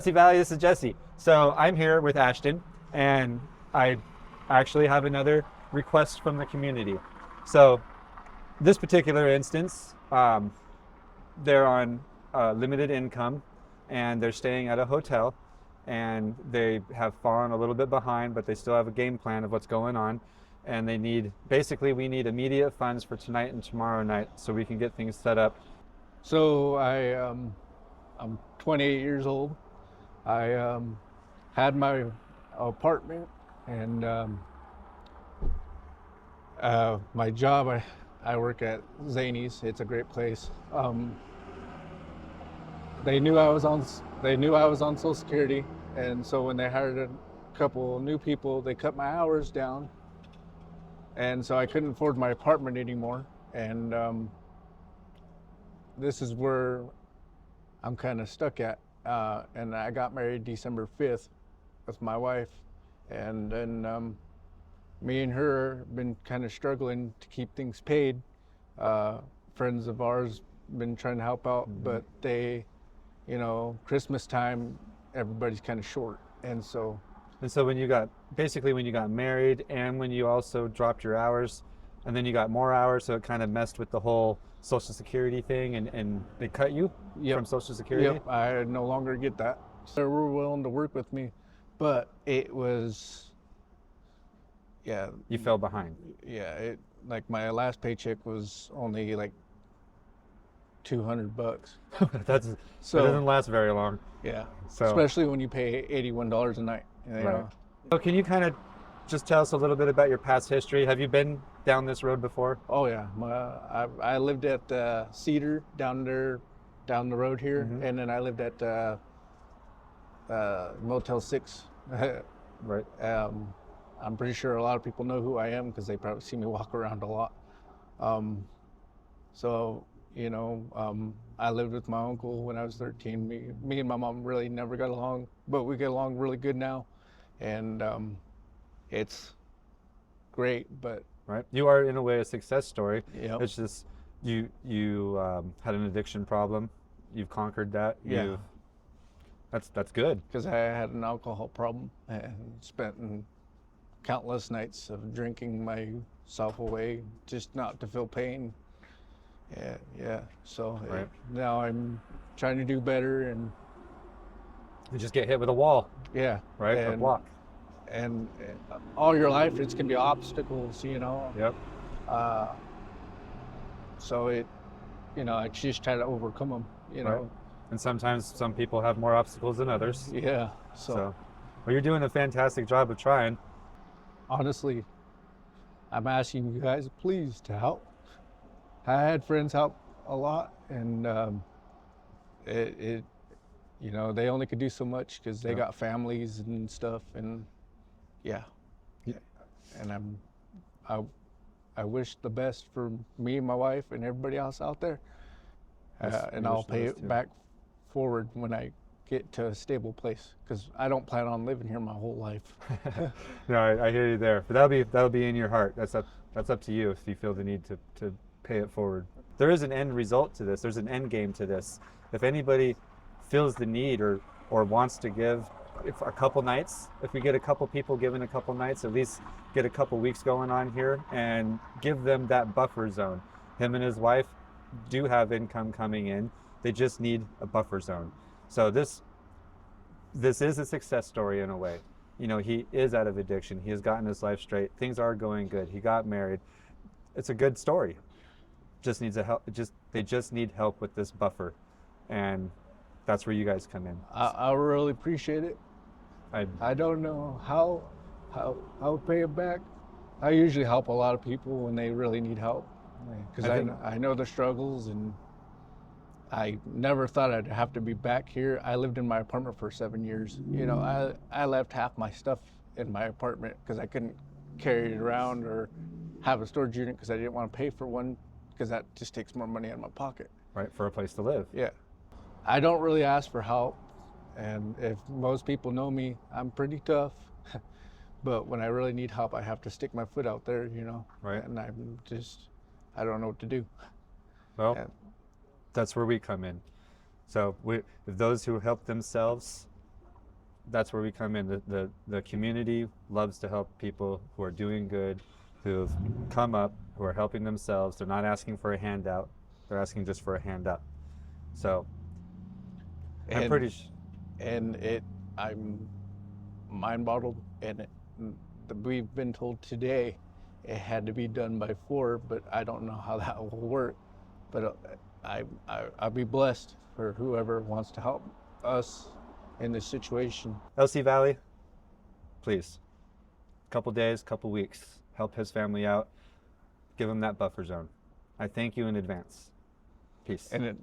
Valley, this is Jesse. So I'm here with Ashton, and I actually have another request from the community. So this particular instance, they're on limited income, and they're staying at a hotel, and they have fallen a little bit behind, but they still have a game plan of what's going on, and they need basically we need immediate funds for tonight and tomorrow night so we can get things set up. So I'm 28 years old. I had my apartment and my job. I work at Zany's. It's a great place. They knew I was on. They knew I was on Social Security, and so when they hired a couple new people, they cut my hours down, and so I couldn't afford my apartment anymore. And this is where I'm kind of stuck at. And I got married December 5th with my wife, and then me and her have been kind of struggling to keep things paid. Friends of ours been trying to help out, but they, Christmas time, everybody's kind of short, and so. And so when you got married, and when you also dropped your hours, and then you got more hours, so it kind of messed with the whole Social Security thing, and they cut you from Social Security? Yep, I no longer get that. So they were willing to work with me, but it was, yeah. You fell behind. Yeah, like my last paycheck was only like $200. That doesn't last very long. Yeah, so especially when you pay $81 a night. Right. So can you kind of just tell us a little bit about your past history? Have you been down this road before? Oh yeah, I lived at Cedar down there, down the road here, and then I lived at Motel 6. Right. I'm pretty sure a lot of people know who I am because they probably see me walk around a lot. So I lived with my uncle when I was 13. Me and my mom really never got along, but we get along really good now, and it's great. But right, you are in a way a success story. Yeah. It's just you had an addiction problem. You've conquered that. Yeah. That's good. Because I had an alcohol problem and spent countless nights of drinking myself away just not to feel pain. Yeah. So right. Now I'm trying to do better, and you just get hit with a wall. Yeah. Right. A block. And all your life it's gonna be obstacles, Yep. So I just try to overcome them, Right. And sometimes some people have more obstacles than others. Yeah. So well, you're doing a fantastic job of trying. Honestly, I'm asking you guys please to help. I had friends help a lot, and they only could do so much because they got families and stuff, and yeah. And I wish the best for me and my wife and everybody else out there, and I'll pay it back forward when I get to a stable place, because I don't plan on living here my whole life. No, I hear you there, but that'll be in your heart. That's up to you if you feel the need to pay it forward. There is an end result to this. There's an end game to this. If anybody feels the need or wants to give, if a couple nights, if we get a couple people giving a couple nights, at least get a couple weeks going on here and give them that buffer zone. Him and his wife do have income coming in. They just need a buffer zone. So this is a success story in a way. He is out of addiction. He has gotten his life straight. Things are going good. He got married. It's a good story. Just needs they just need help with this buffer, and that's where you guys come in. I really appreciate it. I don't know how I'll pay it back. I usually help a lot of people when they really need help, because I know the struggles, and I never thought I'd have to be back here. I lived in my apartment for 7 years. I left half my stuff in my apartment because I couldn't carry it around or have a storage unit because I didn't want to pay for one, because that just takes more money out of my pocket. Right, for a place to live. Yeah. I don't really ask for help, and if most people know me, I'm pretty tough. But when I really need help, I have to stick my foot out there, Right. And I don't know what to do. Well, that's where we come in. So if those who help themselves that's where we come in. The community loves to help people who are doing good, who've come up, who are helping themselves. They're not asking for a handout. They're asking just for a hand up. So I'm pretty I'm mind boggled, and we've been told today it had to be done by 4, but I don't know how that will work. But I'll be blessed for whoever wants to help us in this situation. LC Valley, please, couple days, couple weeks, help his family out, give him that buffer zone. I thank you in advance. Peace. And